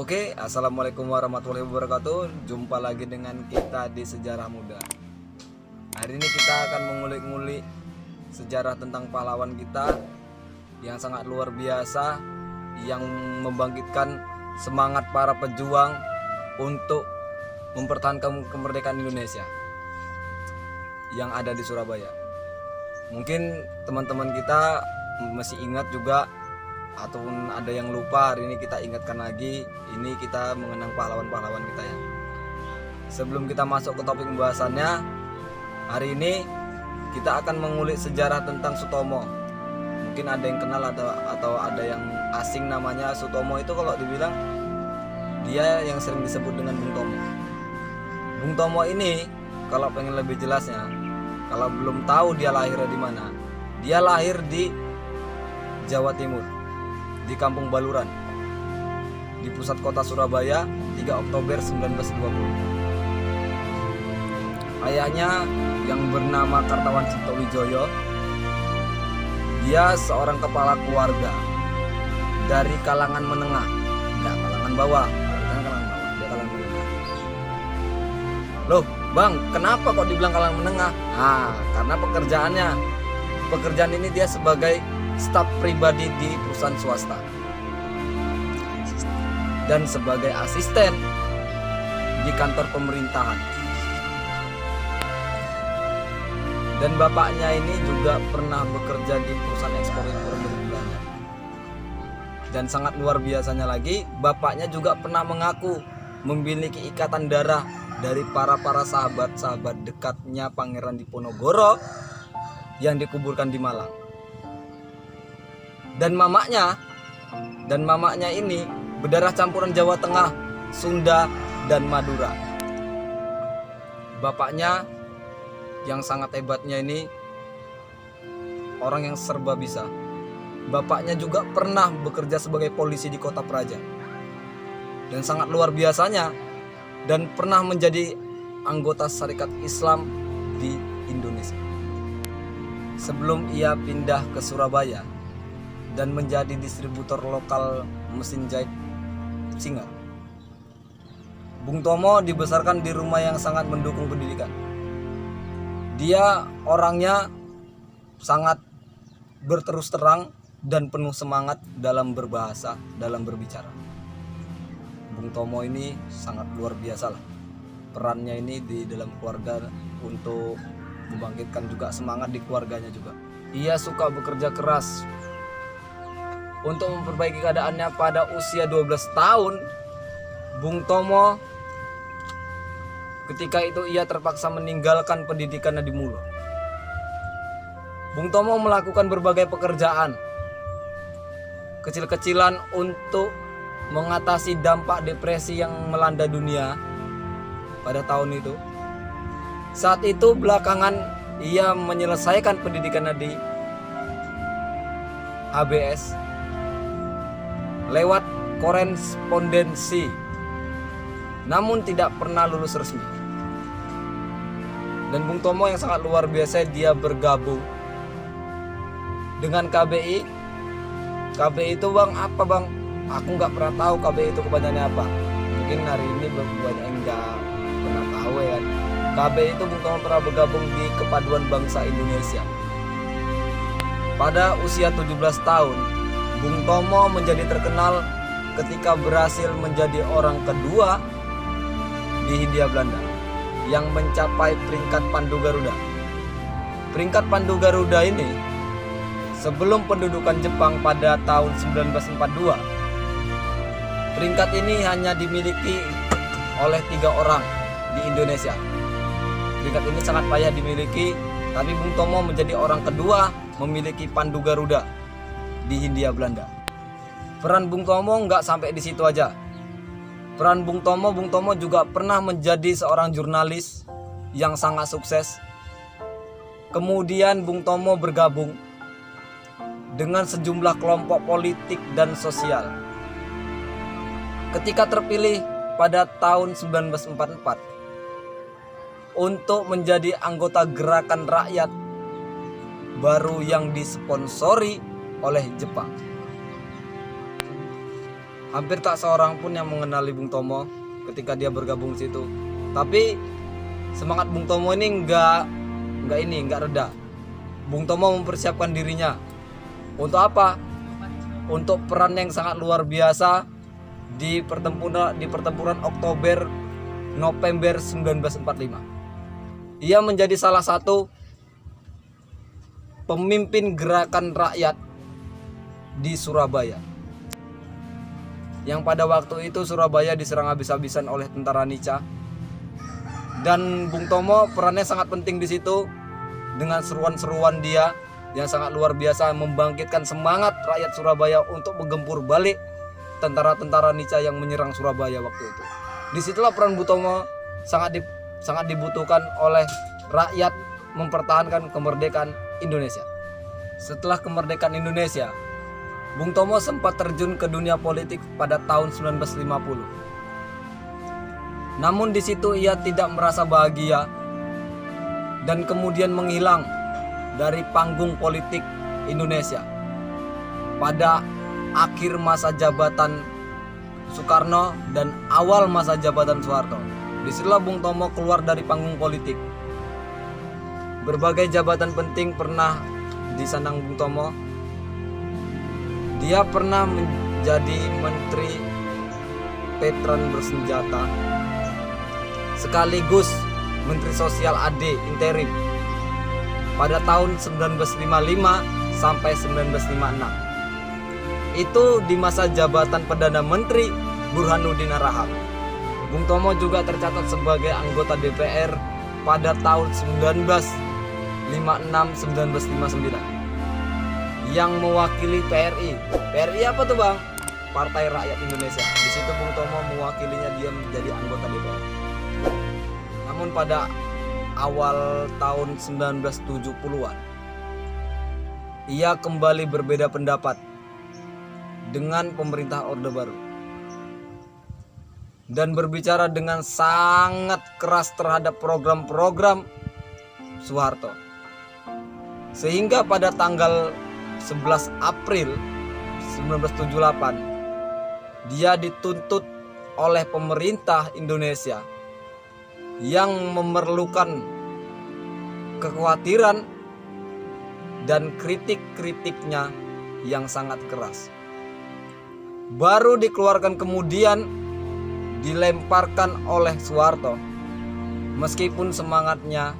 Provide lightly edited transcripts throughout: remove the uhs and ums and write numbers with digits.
Oke, assalamualaikum warahmatullahi wabarakatuh. Jumpa lagi dengan kita di Sejarah Muda. Hari ini kita akan mengulik-ngulik sejarah tentang pahlawan kita yang sangat luar biasa, yang membangkitkan semangat para pejuang untuk mempertahankan kemerdekaan Indonesia yang ada di Surabaya. Mungkin teman-teman kita masih ingat juga, ataupun ada yang lupa. Hari ini kita ingatkan lagi, ini kita mengenang pahlawan-pahlawan kita ya. Sebelum kita masuk ke topik pembahasannya, hari ini kita akan mengulik sejarah tentang Sutomo. Mungkin ada yang kenal atau ada yang asing namanya Sutomo. Itu kalau dibilang dia yang sering disebut dengan Bung Tomo. Bung Tomo ini kalau pengen lebih jelasnya, kalau belum tahu dia lahirnya di mana, dia lahir di Jawa Timur, di Kampung Baluran, di pusat kota Surabaya, 3 Oktober 1920. Ayahnya yang bernama Kartawan Cipto Wijoyo, dia seorang kepala keluarga dari kalangan menengah, enggak kalangan bawah, bukan kalangan bawah, dia kalangan menengah. Loh bang, kenapa kok dibilang kalangan menengah? Karena pekerjaan ini dia sebagai staf pribadi di perusahaan swasta dan sebagai asisten di kantor pemerintahan. Dan bapaknya ini juga pernah bekerja di perusahaan ekspor impor Belanda. Dan sangat luar biasanya lagi, bapaknya juga pernah mengaku memiliki ikatan darah dari para sahabat-sahabat dekatnya Pangeran Diponegoro yang dikuburkan di Malang. Dan mamanya ini berdarah campuran Jawa Tengah, Sunda, dan Madura. Bapaknya yang sangat hebatnya ini orang yang serba bisa. Bapaknya juga pernah bekerja sebagai polisi di Kota Praja. Dan sangat luar biasanya, dan pernah menjadi anggota Syarikat Islam di Indonesia. Sebelum ia pindah ke Surabaya dan menjadi distributor lokal mesin jahit Singer, Bung Tomo dibesarkan di rumah yang sangat mendukung pendidikan. Dia orangnya sangat berterus terang dan penuh semangat dalam berbahasa, dalam berbicara. Bung Tomo ini sangat luar biasa lah. Perannya ini di dalam keluarga untuk membangkitkan juga semangat di keluarganya juga. Ia suka bekerja keras untuk memperbaiki keadaannya. Pada usia 12 tahun, Bung Tomo ketika itu ia terpaksa meninggalkan pendidikannya di Mulo. Bung Tomo melakukan berbagai pekerjaan kecil-kecilan untuk mengatasi dampak depresi yang melanda dunia pada tahun itu. Saat itu belakangan ia menyelesaikan pendidikannya di HBS lewat korespondensi, namun tidak pernah lulus resmi. Dan Bung Tomo yang sangat luar biasa, dia bergabung dengan KBI. KBI itu bang apa bang? Aku nggak pernah tahu KBI itu kepanjangannya apa. Mungkin hari ini banyak yang nggak pernah tahu ya kan. KBI itu Bung Tomo pernah bergabung di Kepaduan Bangsa Indonesia. Pada usia 17 tahun, Bung Tomo menjadi terkenal ketika berhasil menjadi orang kedua di Hindia Belanda yang mencapai peringkat Pandu Garuda. Peringkat Pandu Garuda ini sebelum pendudukan Jepang pada tahun 1942. Peringkat ini hanya dimiliki oleh 3 orang di Indonesia. Peringkat ini sangat payah dimiliki, tapi Bung Tomo menjadi orang kedua memiliki Pandu Garuda di Hindia Belanda. Peran Bung Tomo nggak sampai di situ aja. Peran Bung Tomo juga pernah menjadi seorang jurnalis yang sangat sukses. Kemudian Bung Tomo bergabung dengan sejumlah kelompok politik dan sosial. Ketika terpilih pada tahun 1944 untuk menjadi anggota Gerakan Rakyat baru yang disponsori oleh Jepang. Hampir tak seorang pun yang mengenali Bung Tomo ketika dia bergabung di situ. Tapi semangat Bung Tomo ini nggak reda. Bung Tomo mempersiapkan dirinya untuk apa? Untuk peran yang sangat luar biasa di pertempuran Oktober November 1945. Ia menjadi salah satu pemimpin gerakan rakyat di Surabaya. Yang pada waktu itu Surabaya diserang habis-habisan oleh tentara Nica. Dan Bung Tomo perannya sangat penting di situ dengan seruan-seruan dia yang sangat luar biasa membangkitkan semangat rakyat Surabaya untuk menggempur balik tentara-tentara Nica yang menyerang Surabaya waktu itu. Disitulah peran Bung Tomo sangat dibutuhkan oleh rakyat mempertahankan kemerdekaan Indonesia. Setelah kemerdekaan Indonesia, Bung Tomo sempat terjun ke dunia politik pada tahun 1950. Namun di situ ia tidak merasa bahagia dan kemudian menghilang dari panggung politik Indonesia. Pada akhir masa jabatan Soekarno dan awal masa jabatan Soeharto, disitulah Bung Tomo keluar dari panggung politik. Berbagai jabatan penting pernah disandang Bung Tomo. Dia pernah menjadi Menteri Veteran Bersenjata, sekaligus Menteri Sosial AD interim pada tahun 1955 sampai 1956. Itu di masa jabatan Perdana Menteri Burhanuddin Harahap. Bung Tomo juga tercatat sebagai anggota DPR pada tahun 1956-1959 yang mewakili PRI. PRI apa tuh Bang? Partai Rakyat Indonesia. Di situ Bung Tomo mewakilinya, dia menjadi anggota DPR. Namun pada awal tahun 1970-an ia kembali berbeda pendapat dengan pemerintah Orde Baru dan berbicara dengan sangat keras terhadap program-program Soeharto. Sehingga pada tanggal 11 April 1978 dia dituntut oleh pemerintah Indonesia yang memerlukan kekhawatiran dan kritik-kritiknya yang sangat keras. Baru dikeluarkan kemudian dilemparkan oleh Soeharto, meskipun semangatnya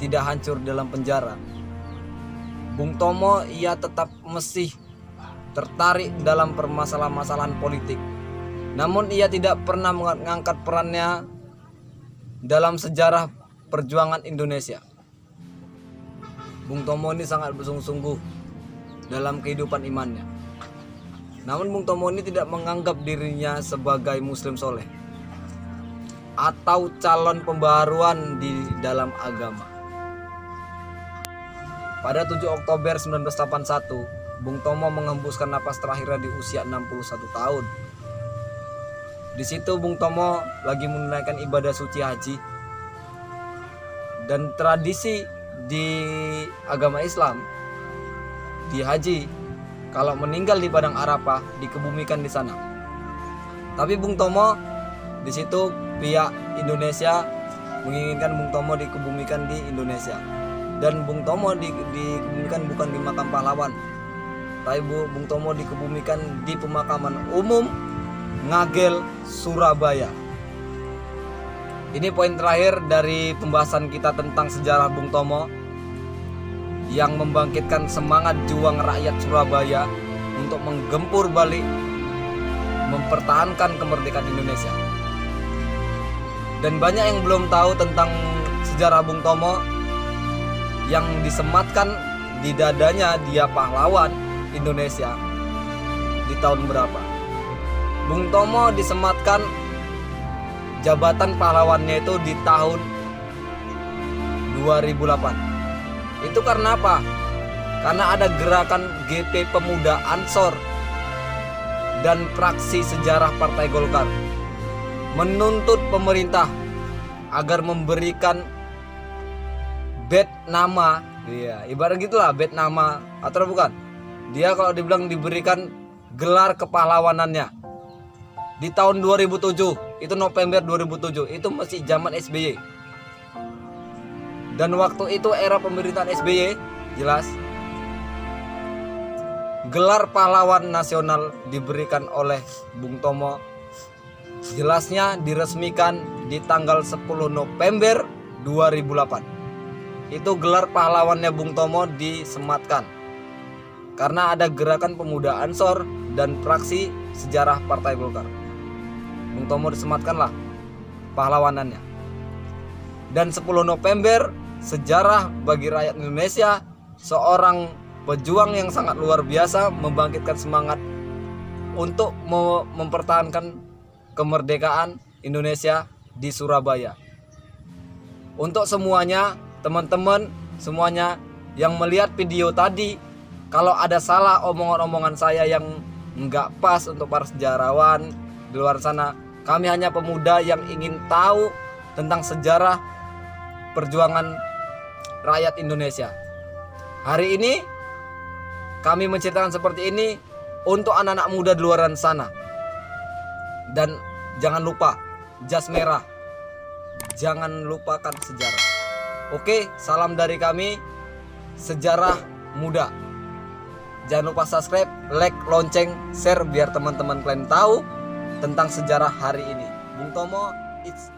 tidak hancur dalam penjara. Bung Tomo ia tetap masih tertarik dalam permasalahan-masalahan politik. Namun ia tidak pernah mengangkat perannya dalam sejarah perjuangan Indonesia. Bung Tomo ini sangat bersungguh-sungguh dalam kehidupan imannya. Namun Bung Tomo ini tidak menganggap dirinya sebagai Muslim soleh atau calon pembaharuan di dalam agama. Pada 7 Oktober 1981, Bung Tomo menghembuskan napas terakhirnya di usia 61 tahun. Di situ Bung Tomo lagi menunaikan ibadah suci haji. Dan tradisi di agama Islam, di haji, kalau meninggal di padang Arafah dikebumikan di sana. Tapi Bung Tomo di situ pihak Indonesia menginginkan Bung Tomo dikebumikan di Indonesia. Dan Bung Tomo dikebumikan bukan di makam pahlawan, tapi Bung Tomo dikebumikan di pemakaman umum Ngagel, Surabaya. Ini poin terakhir dari pembahasan kita tentang sejarah Bung Tomo yang membangkitkan semangat juang rakyat Surabaya untuk menggempur balik, mempertahankan kemerdekaan Indonesia. Dan banyak yang belum tahu tentang sejarah Bung Tomo yang disematkan di dadanya dia pahlawan Indonesia di tahun berapa. Bung Tomo disematkan jabatan pahlawannya itu di tahun 2008. Itu karena apa? Karena ada gerakan GP Pemuda Ansor dan praksi sejarah Partai Golkar menuntut pemerintah agar memberikan bed nama, ibarat gitulah, bed nama atau bukan? Dia kalau dibilang diberikan gelar kepahlawanannya di tahun 2007, itu November 2007, itu masih zaman SBY. Dan waktu itu era pemerintahan SBY, jelas gelar pahlawan nasional diberikan oleh Bung Tomo. Jelasnya diresmikan di tanggal 10 November 2008. Itu gelar pahlawannya Bung Tomo disematkan karena ada gerakan pemuda Ansor dan praksi sejarah Partai Golkar. Bung Tomo disematkanlah pahlawanannya. Dan 10 November sejarah bagi rakyat Indonesia, seorang pejuang yang sangat luar biasa membangkitkan semangat untuk mempertahankan kemerdekaan Indonesia di Surabaya. Untuk semuanya, teman-teman semuanya yang melihat video tadi, kalau ada salah omongan-omongan saya yang nggak pas untuk para sejarawan di luar sana, kami hanya pemuda yang ingin tahu tentang sejarah perjuangan rakyat Indonesia. Hari ini kami menceritakan seperti ini untuk anak-anak muda di luar sana. Dan jangan lupa jas merah, jangan lupakan sejarah. Oke, salam dari kami, Sejarah Muda. Jangan lupa subscribe, like, lonceng, share biar teman-teman kalian tahu tentang sejarah hari ini. Bung Tomo, it's